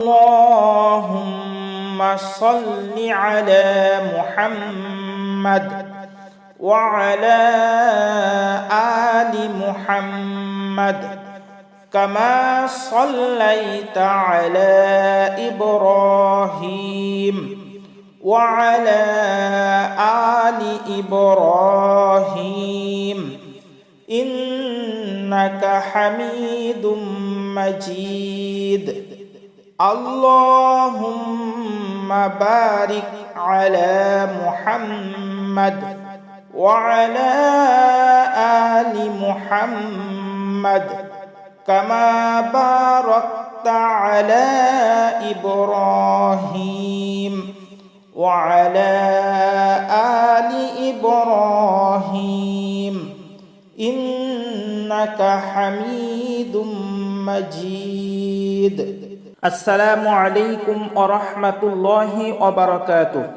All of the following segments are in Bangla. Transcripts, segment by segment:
اللهم صل على محمد وعلى آل محمد كما صليت على إبراهيم وعلى آل إبراهيم إنك حميد مجيد اللهم بارك على محمد وعلى آل محمد كما باركت على إبراهيم وعلى آل إبراهيم إنك حميد مجيد আসসালামু আলাইকুম ওয়া রাহমাতুল্লাহি ওয়া বারাকাতুহু।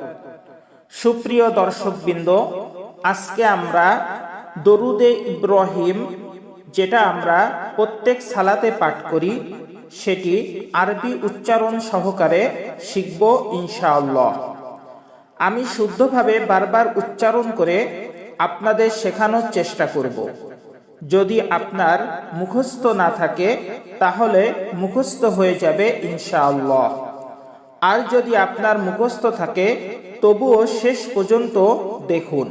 সুপ্রিয় দর্শকবৃন্দ, আজকে আমরা দরুদে ইব্রাহিম, যেটা আমরা প্রত্যেক সালাতে পাঠ করি, সেটি আরবি উচ্চারণ সহকারে শিখব ইনশাআল্লাহ। আমি শুদ্ধভাবে বারবার উচ্চারণ করে আপনাদের শেখানোর চেষ্টা করব। যদি আপনার মুখস্থ না থাকে তাহলে মুখস্থ হয়ে যাবে ইনশাআল্লাহ। আর যদি আপনার মুখস্থ থাকে তবুও শেষ পর্যন্ত দেখুন।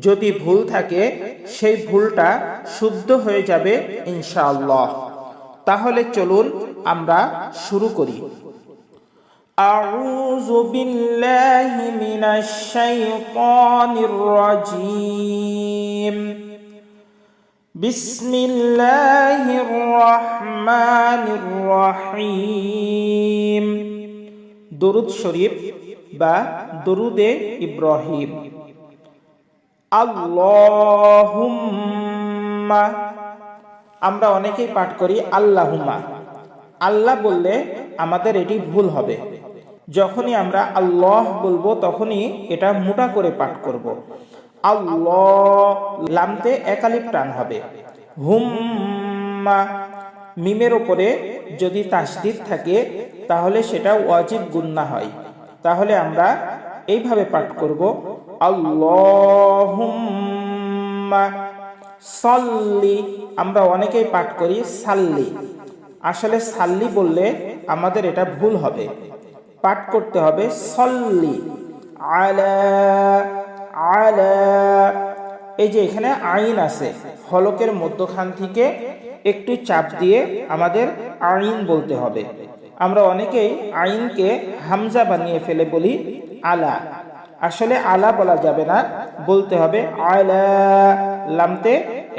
যদি ভুল থাকে সেই ভুলটা শুদ্ধ হয়ে যাবে ইনশাআল্লাহ। তাহলে চলুন আমরা শুরু করি। আউযু বিল্লাহি মিনাশ শাইতানির রাজীম। বিসমিল্লাহির রহমানির রহিম। দরুদ শরীফ বা দরুদে ইব্রাহিম। আল্লাহুম্মা, আমরা অনেকেই পাঠ করি আল্লাহুম্মা। আল্লাহ বললে আমাদের এটি ভুল হবে। যখনই আমরা আল্লাহ বলবো তখনই এটা মোটা করে পাঠ করব। আল্লাহ, লামতে একালিফ টান হবে। হুম্মা, মিমের উপরে যদি তাসদীদ থাকে তাহলে সেটা ওয়াজিব গুন্না হয়। তাহলে আমরা এইভাবে পাঠ করব, আল্লাহুম্মা সাল্লি। আমরা অনেকেই পাঠ করি সাল্লি। আসলে সাল্লি বললে আমাদের এটা ভুল হবে। পাঠ করতে হবে সাল্লি আলা আলা। এই যে এখানে আইন আছে, হলকের মধ্যখান থেকে একটু চাপ দিয়ে আমাদের আইন বলতে হবে। আমরা অনেকেই আইনকে হামজা বানিয়ে ফেলে বলি আলা। আসলে আলা বলা যাবে না, বলতে হবে আলা। লামতে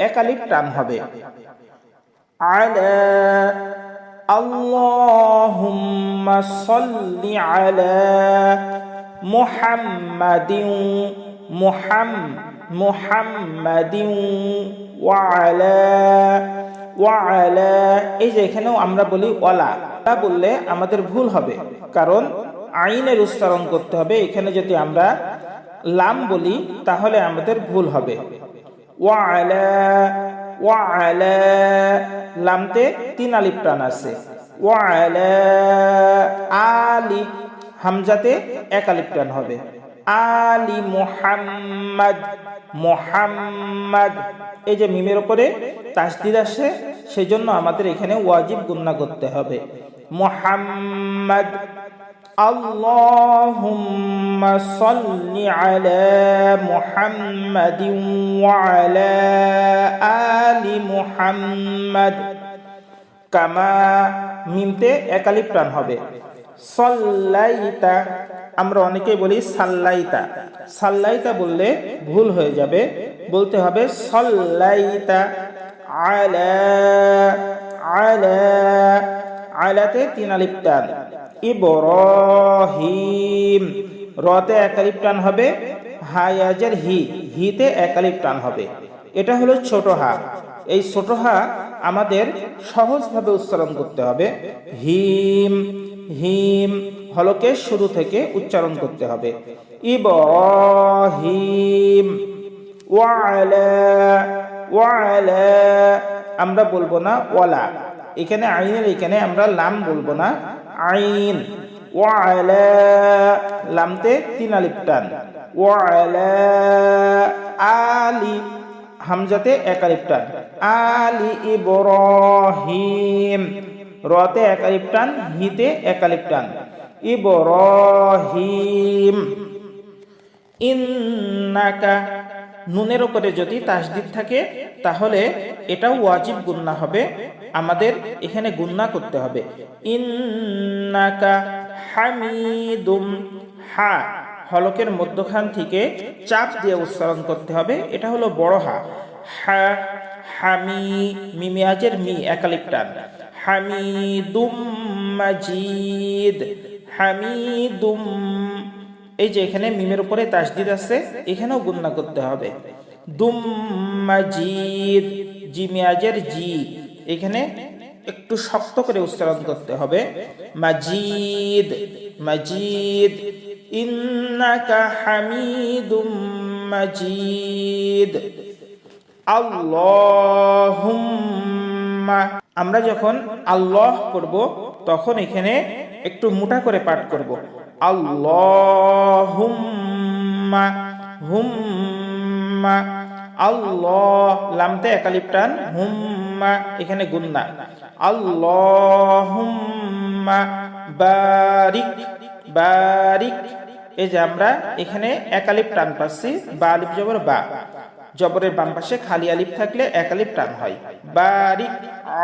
একালিফ টান হবে। আলা। আল্লাহুম্মা সাল্লি আলা মুহাম্মাদিন মুহাম্মাদিন ওয়া আলা। এই যে এখানেও আমরা বলি ওয়ালা। বললে আমাদের ভুল হবে, কারণ আইনের উচ্চারণ করতে হবে। এখানে যদি আমরা লাম বলি তাহলে আমাদের ভুল হবে। ওয়া আলা, লামতে তিন আলিফ টান আছে। ওয়া আলা আলি, হামজাতে এক আলিফ টান হবে। আলি মুহাম্মাদ মুহাম্মাদ। এই যে মিমের উপরে তাসদীদ আসে, সেজন্য আমাদের এখানে ওয়াজিব গুন্না করতে হবে। মুহাম্মাদ। আল্লাহুম্মা সাল্লি আলা মুহাম্মাদিন ওয়া আলা আলি মুহাম্মাদ কামা, মিমতে একালিফ টান হবে। সাল্লাইতা, আমরা অনেকেই বলি সাল্লাইতা। সাল্লাইতা বললে ভুল হয়ে যাবে, বলতে হবে সাল্লাইতা আলা আলা। আলাতে তিন আলিফ টান। ইব্রাহিম, রতে এক আলিফ টান হবে। হায়াজের হি, হিতে এক আলিফ টান হবে। এটা হলো ছোট হা। এই ছোট হা আমাদের সহজভাবে উচ্চারণ করতে হবে। হিম হিম, হলকে শুরু থেকে উচ্চারণ করতে হবে। ইব্রাহিম ওয়ালা ওয়ালা, আমরা বলবো না ওয়ালা। এখানে আইনের এখানে আমরা লাম বলবো না, আইন। ওয়ালা লামতে 3 আলিফ টান। ওয়ালা আলি হামজাতে 1 আলিফ টান। আলি ইব্রাহিম রতে 1 আলিফ টান, হিতে 1 আলিফ টান। ইব্রাহিম। ইন্নাকা নুনের উপরে যদি তাসদিদ থাকে তাহলে এটাও ওয়াজিব গুন্না হবে, আমাদের এখানে গুন্না করতে হবে। ইন্নাকা হামিদুম, হা হলকের মধ্যখান থেকে চাপ দিয়ে উচ্চারণ করতে হবে, এটা হলো বড় হা। হা হামি মিমিয়াজের মি 1 আলিফ টান। হামিদুম মাজিদ হামিদুম। এই যে এখানে মিমের উপরে তাসদিদ আছে, এখানেও গুন্না করতে হবে। দুম মাজিদ জিমিয়াজের জি, এখানে একটু শক্ত করে উচ্চারণ করতে হবে। মাজিদ মাজিদ। ইন্নাকা হামিদুম মাজিদ। আল্লাহুম্মা, আমরা যখন আল্লাহ করব তখন এখানে একটু মোটা করে পাঠ করব। আল্লাহুম্মা হুম্মা। আল্লাহ লামতে 1 আলিফ টান, হুম্মা এখানে গুন্না। আল্লাহুম্মা বারিক বারিক। এই যে আমরা এখানে 1 আলিফ টান পাচ্ছি, বা আলিফ জবর বা, জবরের বাম পাশে খালি আলিফ থাকলে 1 আলিফ টান হয়। বারিক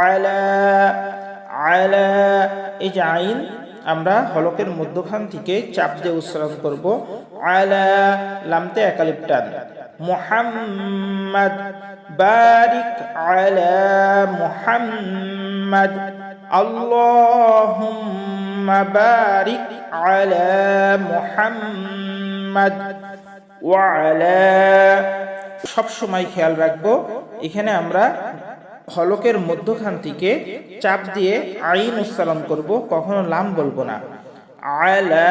আলা আলা। এই যে আইন আমরা হলকের মধ্যখান থেকে চাপ দিয়ে উচ্চারণ করব। আলা লামতে 1 আলিফ টান। মুহাম্মাদ বারিক আলা মুহাম্মাদ। আল্লাহুম্মা বারিক আলা মুহাম্মাদ ওয়া আলা। সব সময় খেয়াল রাখবো এখানে আমরা হলকের মধ্যখান থেকে চাপ দিয়ে আইন উচ্চারণ করব, কখনো লাম বলবো না। আলা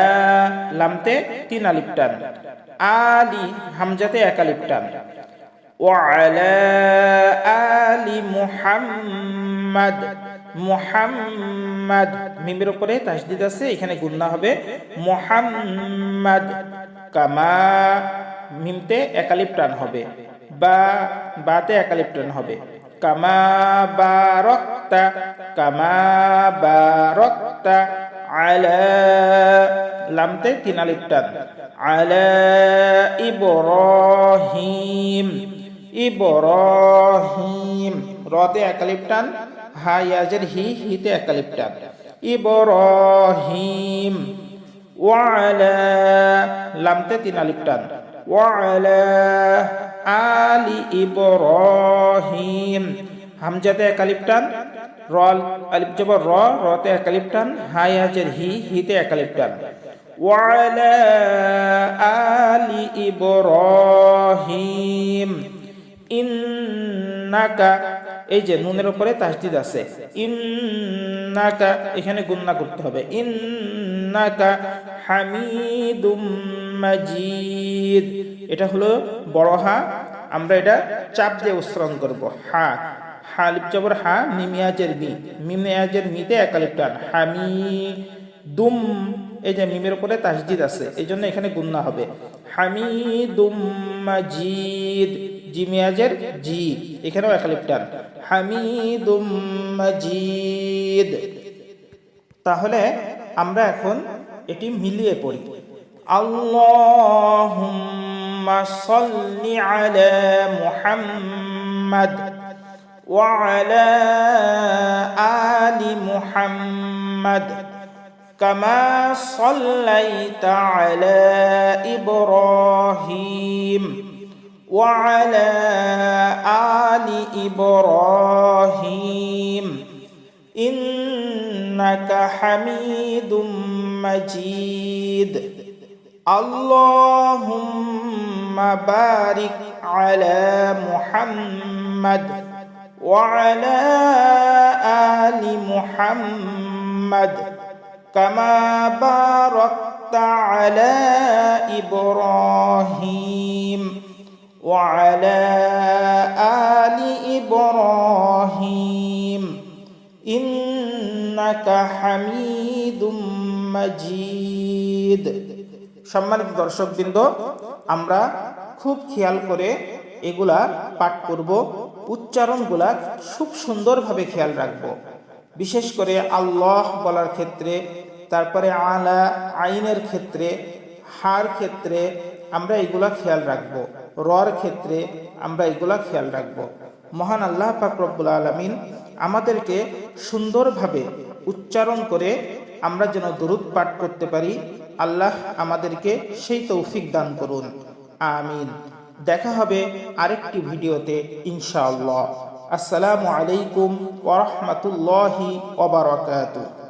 লামতে 3 আলিফ টান। আলি হামজাতে 1 আলিফ টান। ওয়ালা আলি মুহাম্মাদ মুহাম্মাদ মিমের উপরে তাসদিদ আছে, এখানে গুন্না হবে। মুহাম্মাদ কামা মিমতে 1 আলিফ টান হবে, বা বাতে 1 আলিফ টান হবে। কামা বারাকতা কামা বারাকতা আলা লামতে 3 আলিফ টান। আলা ইব্রাহিম ইব্রাহিম রতে 1 আলিফ টান, হা ইয়াজের হি, হিতে 1 আলিফ টান। ইব্রাহিম। ওয়া আলা লামতে 3 আলিফ টান। ওয়া আলা আলি ইব্রাহিম হামজাতে 1 আলিফ টান, র আলিফ জবর র, রতে 1 আলিফ টান, হা ইয়াজের হি, হিতে 1 আলিফ টান। ওয়া আলা আলি ইব্রাহিম। ইন্নাকা এই যে নুনের উপরে তাসদিদ আছে, ইন্নাকা এখানে গুন্না করতে হবে। ইন্নাকা হামিদুম মাজিদ, এটা হলো বড় হা, আমরা এটা চাপ দিয়ে উচ্চারণ করব। হা হা আলিফ জবর হা, মিমিয়াজের মি, মিমিয়াজের মিতে 1 আলিফ টান। হামিদুম এই যে মিমের উপরে তাসদিদ আছে, এই জন্য এখানে গুন্না হবে। হামিদুম মাজিদ জিমিয়াজের জি, এখানেও 1 আলিফ টান। হামিদুম মাজিদ। তাহলে আমরা এখন এটি মিলিয়ে পড়ি। আল্লাহুম্মা সাল্লি আলা মুহাম্মাদ ওয়া আলা আলি মুহাম্মাদ কামা সাল্লাইতা আলা ইব্রাহিম ওয়া আলা আলি ইব্রাহিম ইন্নাকা হামিদুম মাজিদ। আল্লাহুম্মা বারিক আলা মুহাম্মাদ ওয়া আলা আলি মুহাম্মাদ কামা বারাকতা আলা ইব্রাহিম ওয়া আলা আলি ইব্রাহিম ইন্নাকা হামিদুম হামিদুম মাজিদ। সম্মানিত দর্শকবৃন্দ, আমরা খুব খেয়াল করে এগুলা পাঠ করব, উচ্চারণগুলা খুব সুন্দরভাবে খেয়াল রাখব। বিশেষ করে আল্লাহ বলার ক্ষেত্রে, তারপরে আলা আইনের ক্ষেত্রে, হার ক্ষেত্রে আমরা এগুলা খেয়াল রাখব, রর ক্ষেত্রে আমরা এগুলা খেয়াল রাখব। মহান আল্লাহ পাক রব্বুল আলামিন আমাদেরকে সুন্দরভাবে উচ্চারণ করে আমরা যেন দরুদ পাঠ করতে পারি, আল্লাহ আমাদেরকে সেই তৌফিক দান করুন, আমিন। দেখা হবে আরেকটি ভিডিওতে ইনশাআল্লাহ। আসসালামু আলাইকুম ওয়া রাহমাতুল্লাহি ওয়া বারাকাতুহু।